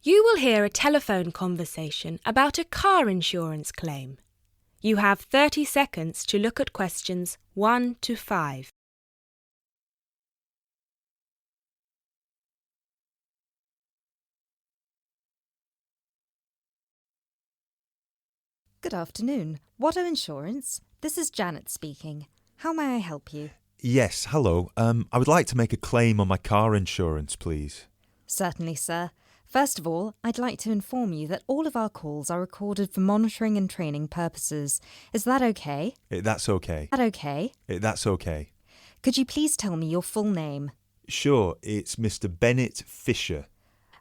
You will hear a telephone conversation about a car insurance claim. You have 30 seconds to look at questions 1 to 5. Good afternoon. Watto Insurance. This is Janet speaking. How may I help you? Yes, hello. I would like to make a claim on my car insurance, please. Certainly, sir. First of all, I'd like to inform you that all of our calls are recorded for monitoring and training purposes. Is that okay? That's okay. That okay? That's okay. Could you please tell me your full name? Sure, it's Mr. Bennett Fisher.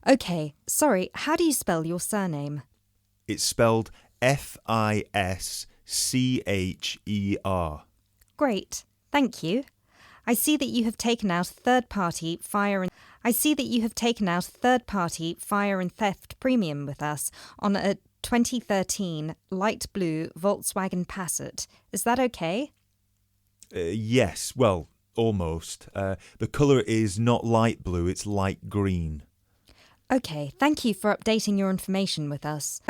Okay, sorry, how do you spell your surname? It's spelled Fischer. Great, thank you. I see that you have taken out third-party fire and theft premium with us on a 2013 light blue Volkswagen Passat. Is that okay? Yes, well, almost. The colour is not light blue, it's light green. Okay, thank you for updating your information with us.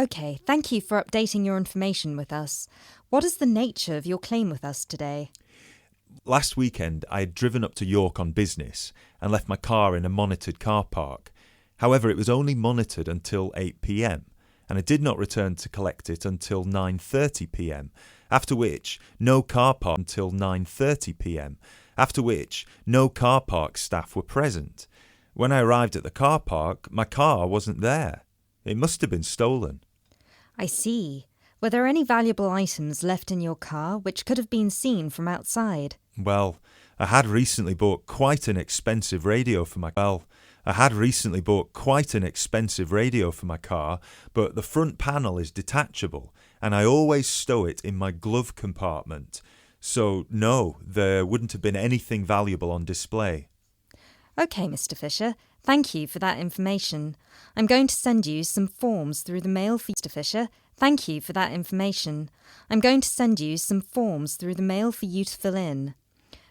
What is the nature of your claim with us today? Last weekend, I had driven up to York on business and left my car in a monitored car park. However, it was only monitored until 8 p.m, and I did not return to collect it until 9:30 p.m, after which no car park until 9:30 p.m, after which no car park staff were present. When I arrived at the car park, my car wasn't there. It must have been stolen. I see. Were there any valuable items left in your car which could have been seen from outside? Well, I had recently bought quite an expensive radio for my car, but the front panel is detachable, and I always stow it in my glove compartment. So, no, there wouldn't have been anything valuable on display. Okay, Mr. Fisher. Thank you for that information. I'm going to send you some forms through the mail for Mr. Fisher. Thank you for that information. I'm going to send you some forms through the mail for you to fill in.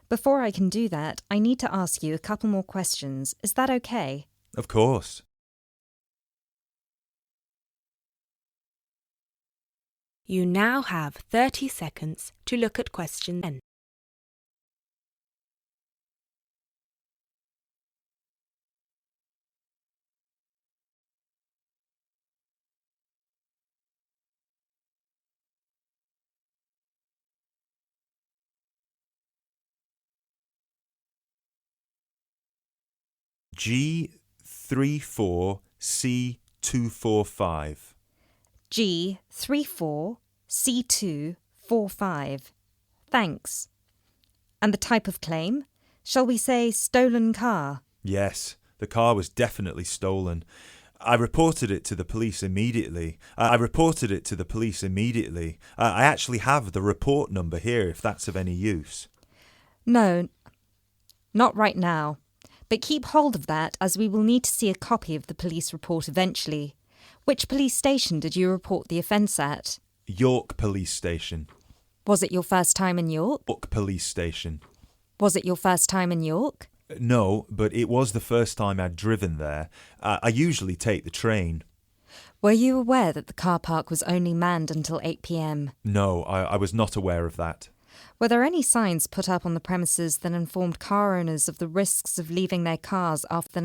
Before I can do that, I need to ask you a couple more questions. Is that okay? Of course. You now have 30 seconds to look at question 10. G34C245. G34C245. Thanks. And the type of claim? Shall we say stolen car? Yes, the car was definitely stolen. I reported it to the police immediately. I actually have the report number here if that's of any use. No, not right now. But keep hold of that as we will need to see a copy of the police report eventually. Which police station did you report the offence at? York Police Station. Was it your first time in York? York Police Station. Was it your first time in York? No, but it was the first time I'd driven there. I usually take the train. Were you aware that the car park was only manned until 8 p.m? No, I was not aware of that. Were there any signs put up on the premises that informed car owners of the risks of leaving their cars after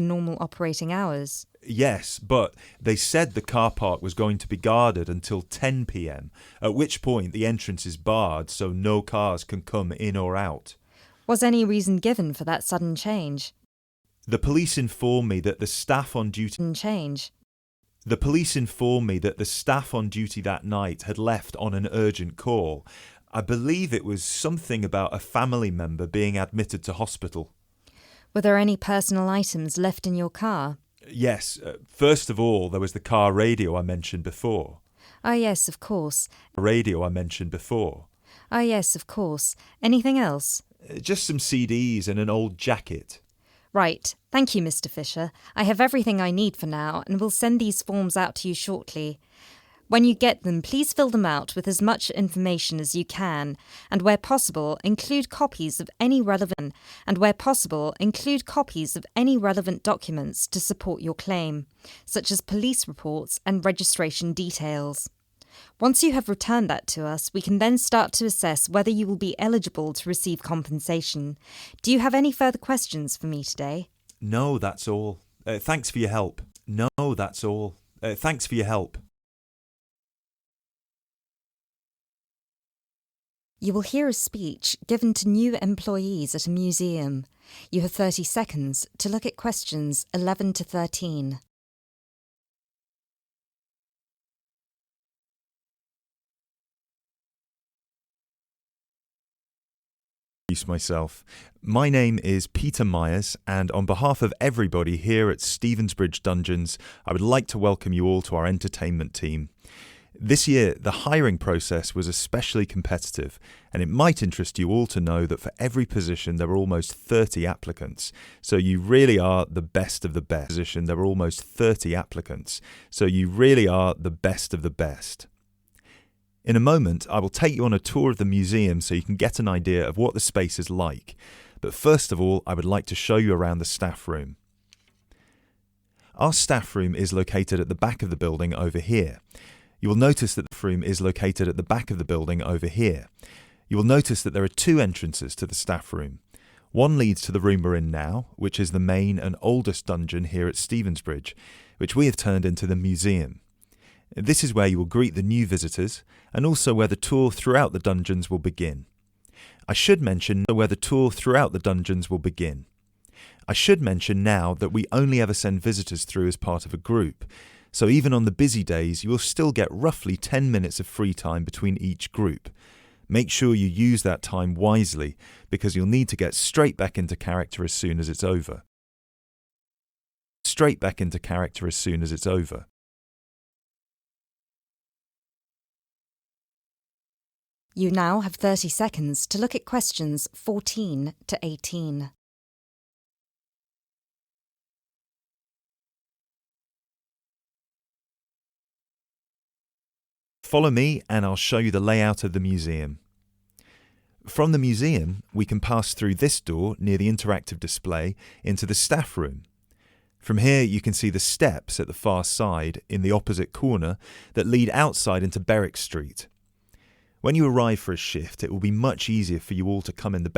normal operating hours? Yes, but they said the car park was going to be guarded until 10 p.m, at which point the entrance is barred so no cars can come in or out. Was any reason given for that sudden change? The police informed me that the staff on duty that night had left on an urgent call. I believe it was something about a family member being admitted to hospital. Were there any personal items left in your car? Yes, first of all, there was the car radio I mentioned before. Ah, yes, of course. Anything else? Just some CDs and an old jacket. Right. Thank you, Mr. Fisher. I have everything I need for now and will send these forms out to you shortly. When you get them, please fill them out with as much information as you can, and where possible, include copies of any relevant documents to support your claim, such as police reports and registration details. Once you have returned that to us, we can then start to assess whether you will be eligible to receive compensation. Do you have any further questions for me today? No, that's all. Thanks for your help. No, that's all. Thanks for your help. You will hear a speech given to new employees at a museum. You have 30 seconds to look at questions 11 to 13. Introduce myself. My name is Peter Myers, and on behalf of everybody here at Stevensbridge Dungeons, I would like to welcome you all to our entertainment team. This year, the hiring process was especially competitive, and it might interest you all to know that for every position there were almost 30 applicants. So you really are the best of the best. There were almost 30 applicants. So you really are the best of the best. In a moment, I will take you on a tour of the museum so you can get an idea of what the space is like. But first of all, I would like to show you around the staff room. Our staff room is located at the back of the building over here. You will notice that the room is located at the back of the building over here. You will notice that there are two entrances to the staff room. One leads to the room we're in now, which is the main and oldest dungeon here at Stevensbridge, which we have turned into the museum. This is where you will greet the new visitors, and also where the tour throughout the dungeons will begin. I should mention now that we only ever send visitors through as part of a group, so even on the busy days you will still get roughly 10 minutes of free time between each group. Make sure you use that time wisely, because you'll need to get straight back into character as soon as it's over. You now have 30 seconds to look at questions 14 to 18. Follow me and I'll show you the layout of the museum. From the museum, we can pass through this door near the interactive display into the staff room. From here you can see the steps at the far side in the opposite corner that lead outside into Berwick Street. When you arrive for a shift, it will be much easier for you all to come in the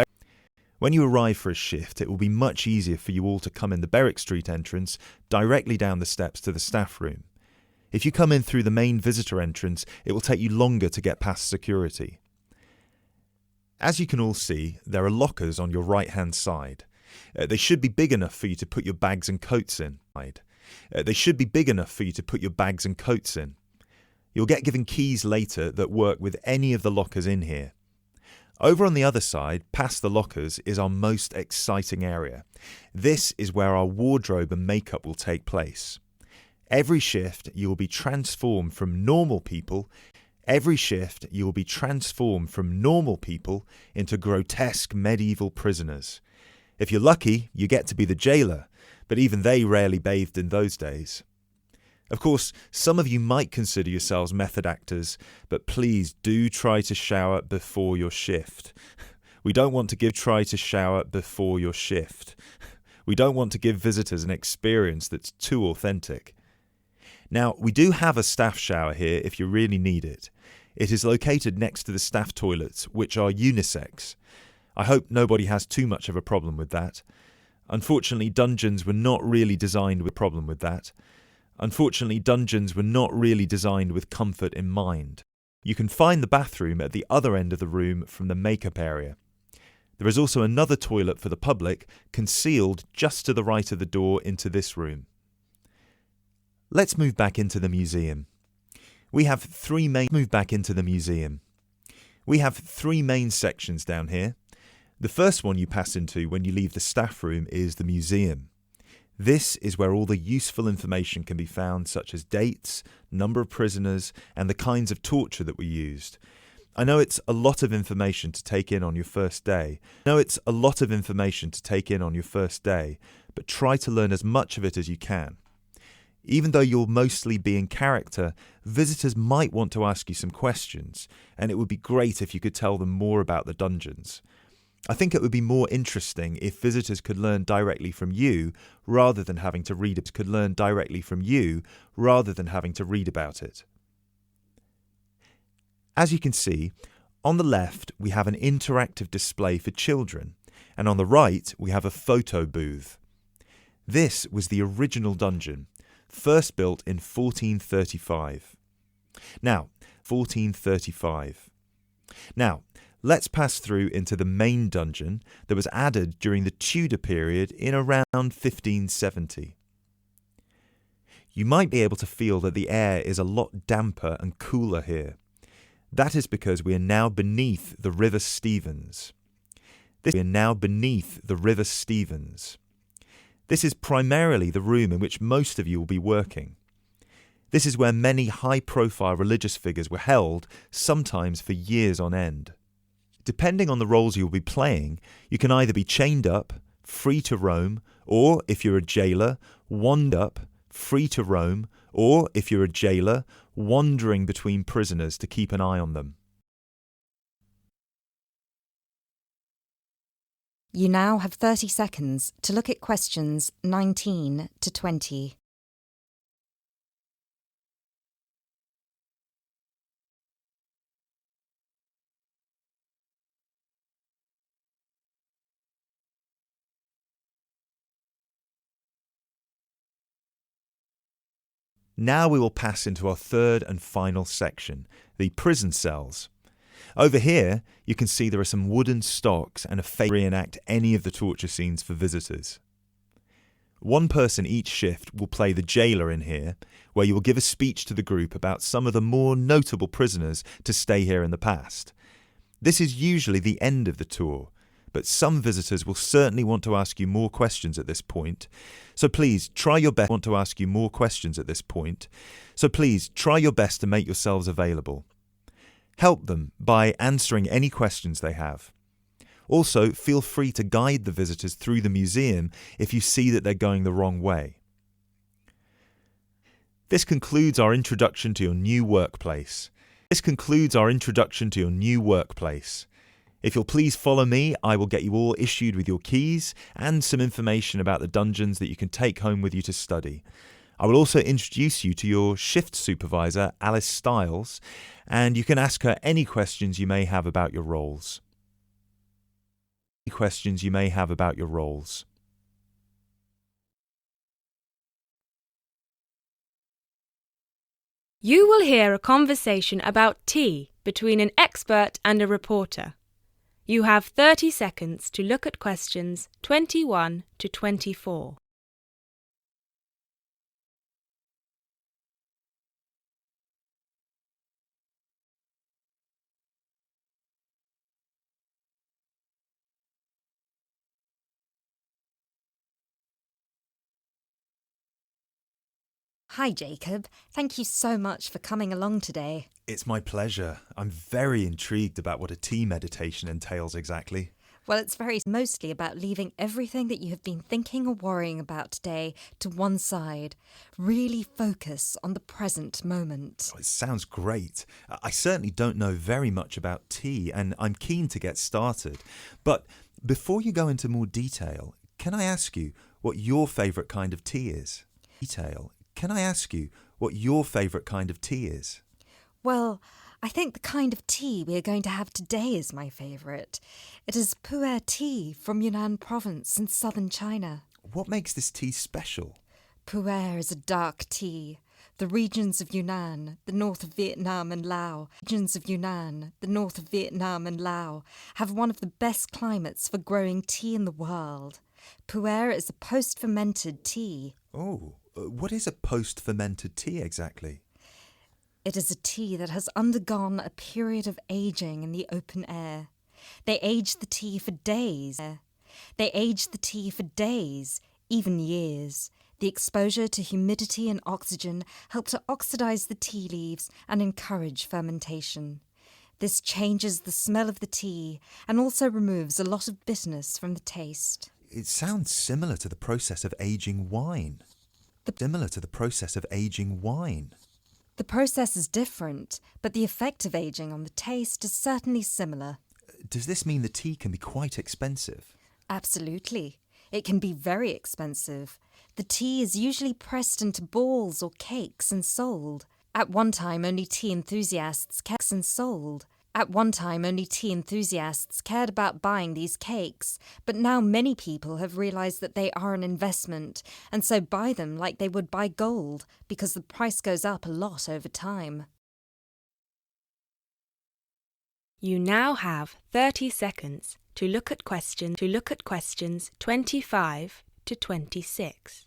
Berwick Street entrance directly down the steps to the staff room. If you come in through the main visitor entrance, it will take you longer to get past security. As you can all see, there are lockers on your right-hand side. They should be big enough for you to put your bags and coats in. You'll get given keys later that work with any of the lockers in here. Over on the other side, past the lockers, is our most exciting area. This is where our wardrobe and makeup will take place. Every shift, you will be transformed from normal people into grotesque medieval prisoners. If you're lucky, you get to be the jailer, but even they rarely bathed in those days. Of course, some of you might consider yourselves method actors, but please do try to shower before your shift. We don't want to give visitors an experience that's too authentic. Now, we do have a staff shower here if you really need it. It is located next to the staff toilets, which are unisex. I hope nobody has too much of a problem with that. Unfortunately, dungeons were not really designed with comfort in mind. You can find the bathroom at the other end of the room from the makeup area. There is also another toilet for the public, concealed just to the right of the door into this room. Let's move back into the museum. We have three main sections down here. The first one you pass into when you leave the staff room is the museum. This is where all the useful information can be found, such as dates, number of prisoners, and the kinds of torture that were used. I know it's a lot of information to take in on your first day, but try to learn as much of it as you can. Even though you'll mostly be in character, visitors might want to ask you some questions, and it would be great if you could tell them more about the dungeons. I think it would be more interesting if visitors could learn directly from you rather than having to read it. About it. As you can see, on the left we have an interactive display for children, and on the right we have a photo booth. This was the original dungeon, first built in 1435. Now, let's pass through into the main dungeon that was added during the Tudor period in around 1570. You might be able to feel that the air is a lot damper and cooler here. That is because we are now beneath the River Stevens. This is primarily the room in which most of you will be working. This is where many high-profile religious figures were held, sometimes for years on end. Depending on the roles you'll be playing, you can either be chained up, free to roam, or if you're a jailer, wandering between prisoners to keep an eye on them. You now have 30 seconds to look at questions 19 to 20. Now we will pass into our third and final section, the prison cells. Over here, you can see there are some wooden stocks and a fake reenact any of the torture scenes for visitors. One person each shift will play the jailer in here, where you will give a speech to the group about some of the more notable prisoners to stay here in the past. This is usually the end of the tour, but some visitors will certainly want to ask you more questions at this point. So please try your best to make yourselves available. Help them by answering any questions they have. Also, feel free to guide the visitors through the museum if you see that they're going the wrong way. This concludes our introduction to your new workplace. If you'll please follow me, I will get you all issued with your keys and some information about the dungeons that you can take home with you to study. I will also introduce you to your shift supervisor, Alice Stiles, and you can ask her any questions you may have about your roles. You will hear a conversation about tea between an expert and a reporter. You have 30 seconds to look at questions 21 to 24. Hi, Jacob. Thank you so much for coming along today. It's my pleasure. I'm very intrigued about what a tea meditation entails exactly. Well, it's mostly about leaving everything that you have been thinking or worrying about today to one side. Really focus on the present moment. Oh, it sounds great. I certainly don't know very much about tea, and I'm keen to get started. But before you go into more detail, can I ask you what your favourite kind of tea is? Well, I think the kind of tea we are going to have today is my favourite. It is pu'er tea from Yunnan province in southern China. What makes this tea special? Pu'er is a dark tea. The regions of Yunnan, the north of Vietnam and Laos, have one of the best climates for growing tea in the world. Pu'er is a post-fermented tea. Oh, what is a post-fermented tea exactly? It is a tea that has undergone a period of aging in the open air. They age the tea for days. Even years. The exposure to humidity and oxygen help to oxidize the tea leaves and encourage fermentation. This changes the smell of the tea and also removes a lot of bitterness from the taste. It sounds similar to the process of aging wine. Similar to the process of aging wine. The process is different, but the effect of aging on the taste is certainly similar. Does this mean the tea can be quite expensive? Absolutely. It can be very expensive. The tea is usually pressed into balls or cakes and sold. At one time, only tea enthusiasts cared about buying these cakes, but now many people have realised that they are an investment, and so buy them like they would buy gold, because the price goes up a lot over time. You now have 30 seconds to look at questions 25 to 26.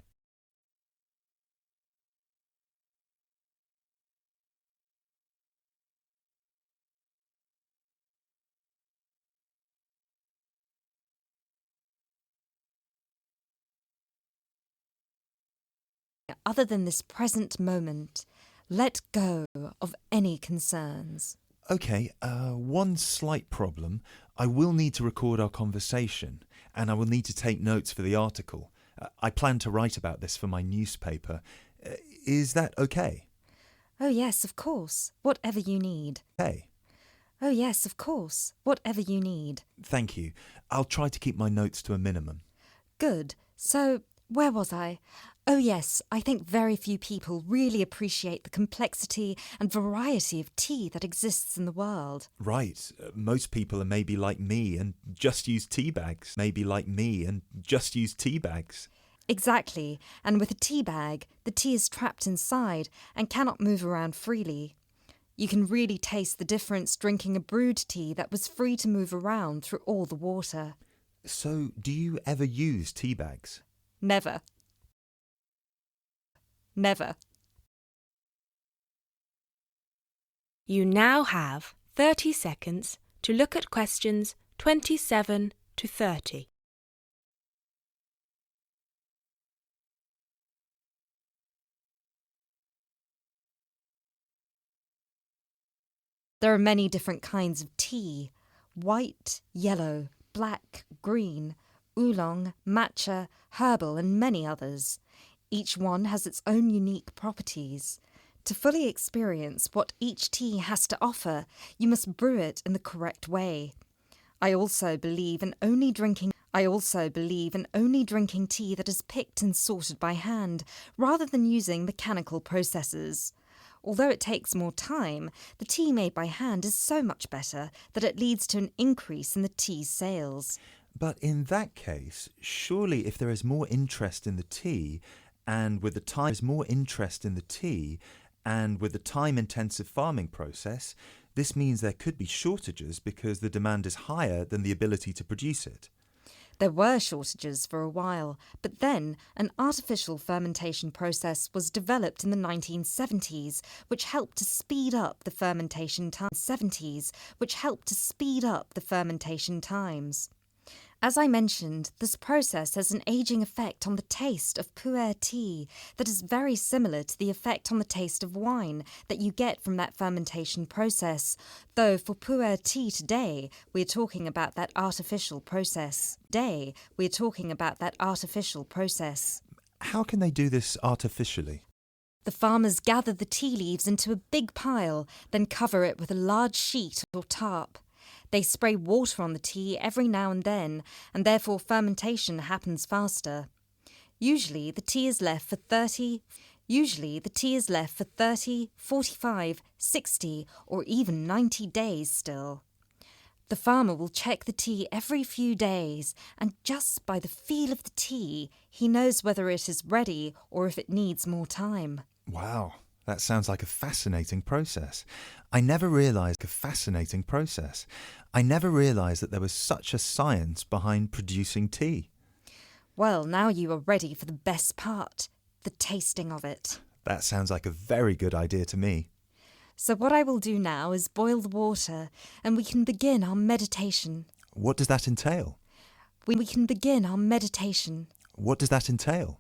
Other than this present moment, let go of any concerns. Okay, one slight problem. I will need to record our conversation, and I will need to take notes for the article. I plan to write about this for my newspaper. Is that okay? Oh yes, of course. Whatever you need. Hey. Oh yes, of course. Whatever you need. Thank you. I'll try to keep my notes to a minimum. Good. So, where was I? Oh yes, I think very few people really appreciate the complexity and variety of tea that exists in the world. Right. Most people are maybe like me and just use tea bags. Exactly, and with a tea bag, the tea is trapped inside and cannot move around freely. You can really taste the difference drinking a brewed tea that was free to move around through all the water. So, do you ever use tea bags? Never. Never. You now have 30 seconds to look at questions 27 to 30. There are many different kinds of tea: white, yellow, black, green, oolong, matcha, herbal, and many others. Each one has its own unique properties. To fully experience what each tea has to offer, you must brew it in the correct way. I also believe in only drinking tea that is picked and sorted by hand, rather than using mechanical processes. Although it takes more time, the tea made by hand is so much better that it leads to an increase in the tea's sales. But in that case, surely if there is more interest in the tea, and with the time-intensive farming process, this means there could be shortages because the demand is higher than the ability to produce it. There were shortages for a while, but then an artificial fermentation process was developed in the 1970s, which helped to speed up the fermentation times. As I mentioned, this process has an aging effect on the taste of pu'er tea that is very similar to the effect on the taste of wine that you get from that fermentation process, though for pu'er tea today, we're talking about that artificial process. How can they do this artificially? The farmers gather the tea leaves into a big pile, then cover it with a large sheet or tarp. They spray water on the tea every now and then, and therefore fermentation happens faster. Usually the tea is left for 30, 45, 60, or even 90 days still. The farmer will check the tea every few days, and just by the feel of the tea, he knows whether it is ready or if it needs more time. Wow, that sounds like a fascinating process. I never realised that there was such a science behind producing tea. Well, now you are ready for the best part, the tasting of it. That sounds like a very good idea to me. So what I will do now is boil the water, and we can begin our meditation. What does that entail? We can begin our meditation. What does that entail?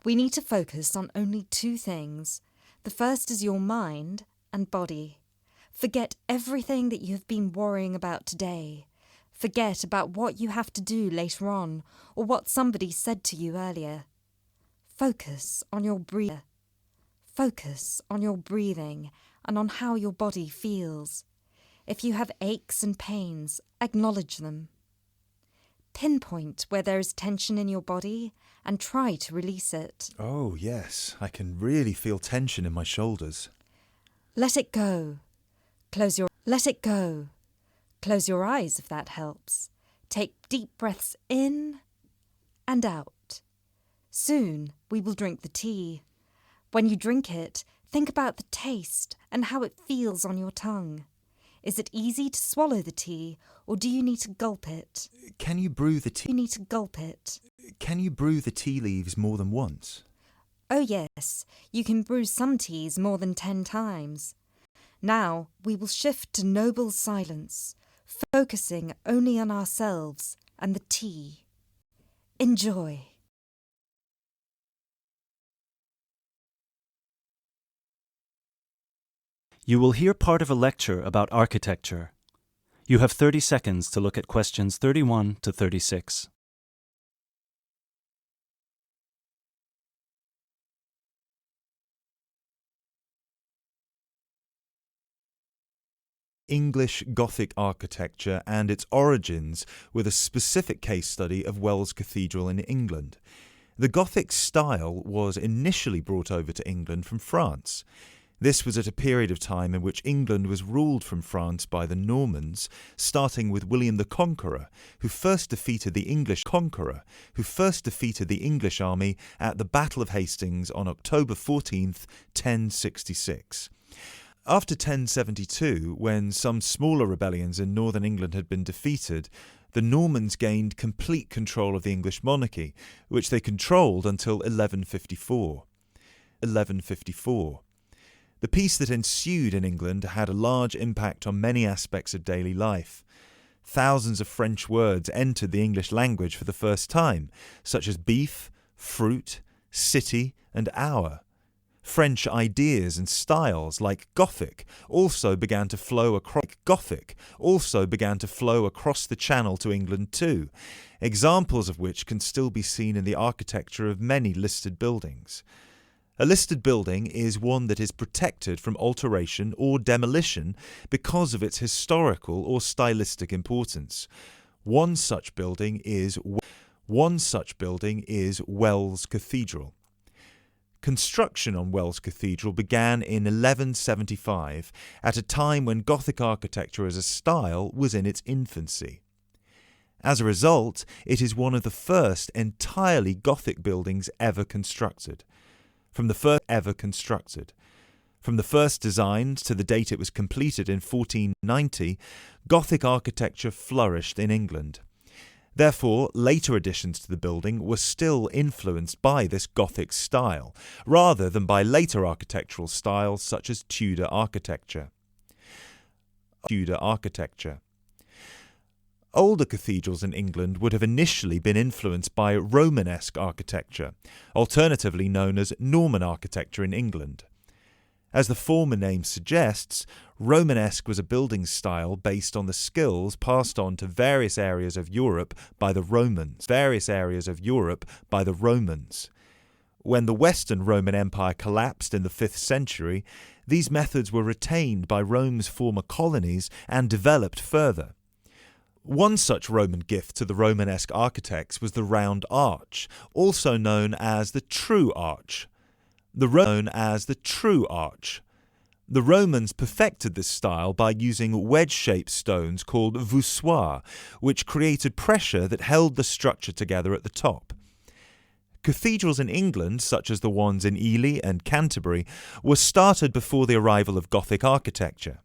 We need to focus on only two things. The first is your mind and body. Forget everything that you have been worrying about today. Forget about what you have to do later on or what somebody said to you earlier. Focus on your breathing. Focus on your breathing and on how your body feels. If you have aches and pains, acknowledge them. Pinpoint where there is tension in your body and try to release it. Oh, yes, I can really feel tension in my shoulders. Let it go. Let it go. Close your eyes if that helps. Take deep breaths in and out. Soon we will drink the tea. When you drink it, think about the taste and how it feels on your tongue. Is it easy to swallow the tea, or do you need to gulp it? Can you brew the tea? You need to gulp it. Can you brew the tea leaves more than once? Oh yes, you can brew some teas more than 10 times. Now we will shift to noble silence, focusing only on ourselves and the tea. Enjoy. You will hear part of a lecture about architecture. You have 30 seconds to look at questions 31 to 36. English Gothic architecture and its origins with a specific case study of Wells Cathedral in England. The Gothic style was initially brought over to England from France. This was at a period of time in which England was ruled from France by the Normans, starting with William the Conqueror, who first defeated the English army at the Battle of Hastings on October 14th, 1066. After 1072, when some smaller rebellions in northern England had been defeated, the Normans gained complete control of the English monarchy, which they controlled until 1154. The peace that ensued in England had a large impact on many aspects of daily life. Thousands of French words entered the English language for the first time, such as beef, fruit, city, and hour. French ideas and styles like Gothic also began to flow across the Channel to England too, examples of which can still be seen in the architecture of many listed buildings. A listed building is one that is protected from alteration or demolition because of its historical or stylistic importance. One such building is Wells Cathedral. Construction on Wells Cathedral began in 1175, at a time when Gothic architecture as a style was in its infancy. As a result, it is one of the first entirely Gothic buildings ever constructed. From the first designed to the date it was completed in 1490, Gothic architecture flourished in England. Therefore, later additions to the building were still influenced by this Gothic style, rather than by later architectural styles such as Tudor architecture. Older cathedrals in England would have initially been influenced by Romanesque architecture, alternatively known as Norman architecture in England. As the former name suggests, Romanesque was a building style based on the skills passed on to various areas of Europe by the Romans. When the Western Roman Empire collapsed in the 5th century, these methods were retained by Rome's former colonies and developed further. One such Roman gift to the Romanesque architects was the round arch, also known as the true arch. The Romans perfected this style by using wedge-shaped stones called voussoirs, which created pressure that held the structure together at the top. Cathedrals in England, such as the ones in Ely and Canterbury, were started before the arrival of Gothic architecture.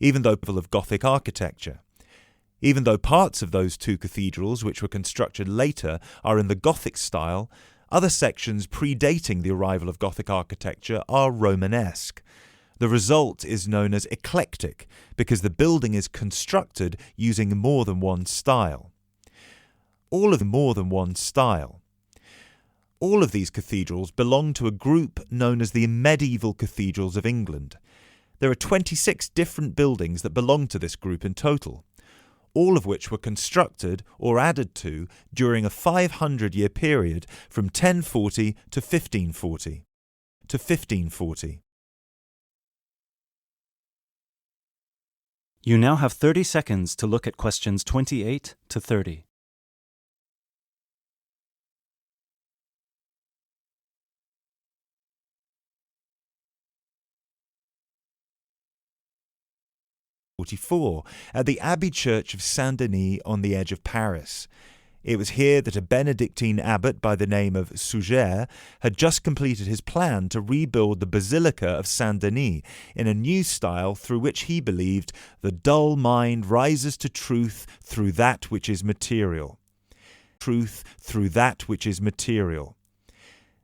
Even though parts of those two cathedrals, which were constructed later, are in the Gothic style, other sections predating the arrival of Gothic architecture are Romanesque. The result is known as eclectic because the building is constructed using more than one style. All of these cathedrals belong to a group known as the medieval cathedrals of England. There are 26 different buildings that belong to this group in total. all of which were constructed or added to during a 500-year period from 1040 to 1540. You now have 30 seconds to look at questions 28 to 30. At the Abbey Church of Saint-Denis on the edge of Paris. It was here that a Benedictine abbot by the name of Suger had just completed his plan to rebuild the Basilica of Saint-Denis in a new style through which he believed the dull mind rises to truth through that which is material. Truth through that which is material.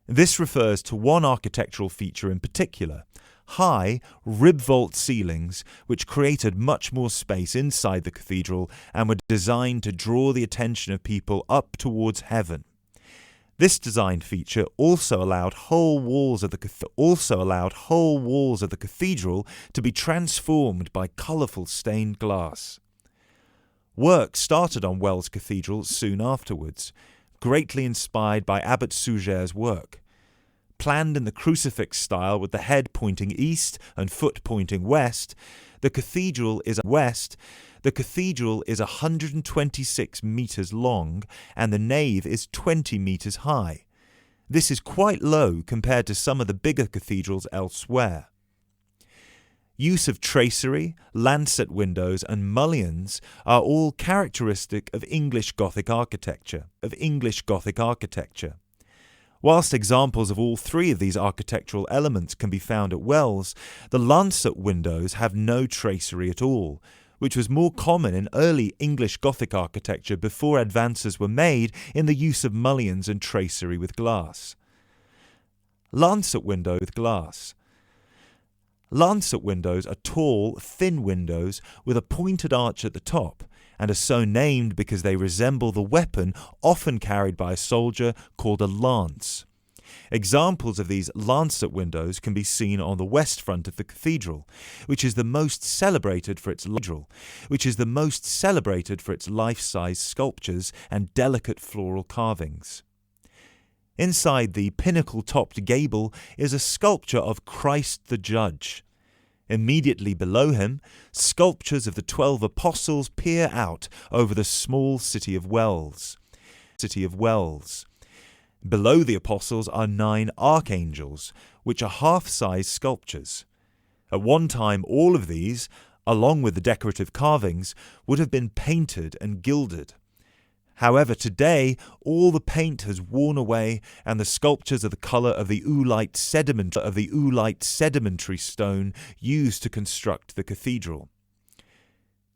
This refers to one architectural feature in particular, high rib vault ceilings which created much more space inside the cathedral and were designed to draw the attention of people up towards heaven. This design feature also allowed whole walls of the cathedral to be transformed by colourful stained glass. Work started on Wells Cathedral soon afterwards, greatly inspired by Abbot Suger's work. Planned in the crucifix style with the head pointing east and foot pointing west, the cathedral is 126 metres long and the nave is 20 metres high. This is quite low compared to some of the bigger cathedrals elsewhere. Use of tracery, lancet windows and mullions are all characteristic of English Gothic architecture. Whilst examples of all three of these architectural elements can be found at Wells, the lancet windows have no tracery at all, which was more common in early English Gothic architecture before advances were made in the use of mullions and tracery with glass. Lancet window with glass. Lancet windows are tall, thin windows with a pointed arch at the top, and are so named because they resemble the weapon often carried by a soldier called a lance. Examples of these lancet windows can be seen on the west front of the cathedral, which is the most celebrated for its life-size sculptures and delicate floral carvings. Inside the pinnacle-topped gable is a sculpture of Christ the Judge. Immediately below him, sculptures of the 12 apostles peer out over the small city of Wells. Below the apostles are 9 archangels, which are half-size sculptures. At one time, all of these, along with the decorative carvings, would have been painted and gilded. However, today, all the paint has worn away and the sculptures are the colour of the oolite sedimentary stone used to construct the cathedral.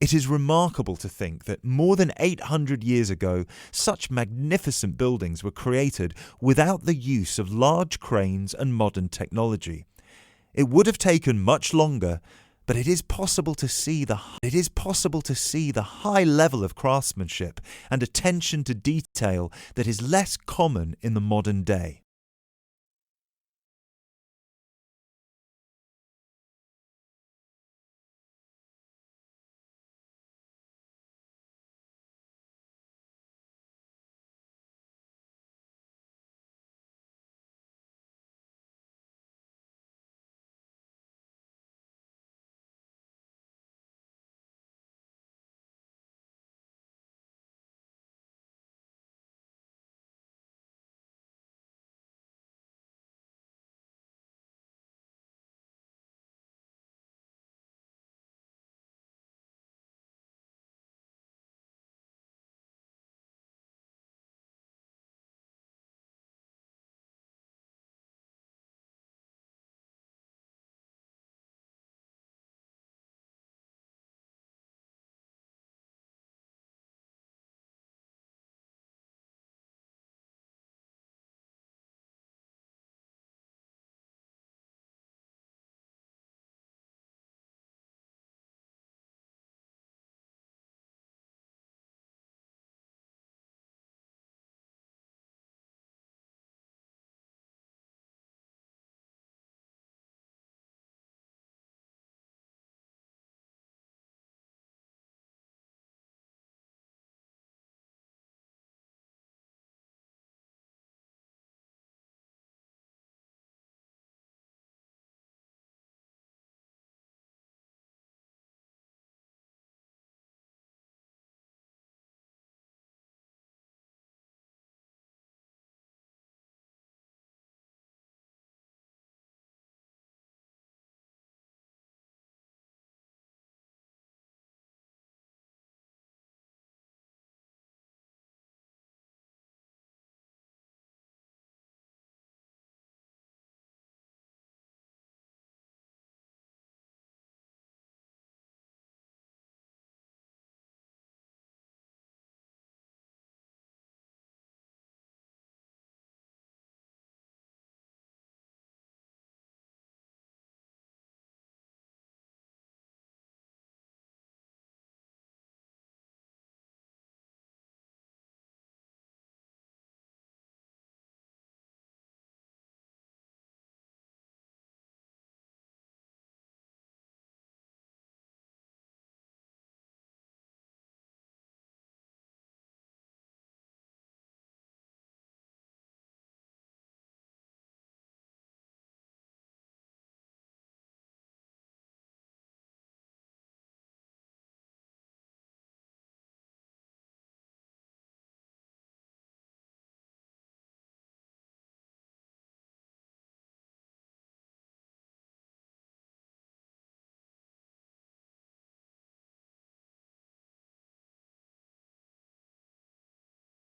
It is remarkable to think that more than 800 years ago, such magnificent buildings were created without the use of large cranes and modern technology. It would have taken much longer, but it is possible to see the high level of craftsmanship and attention to detail that is less common in the modern day.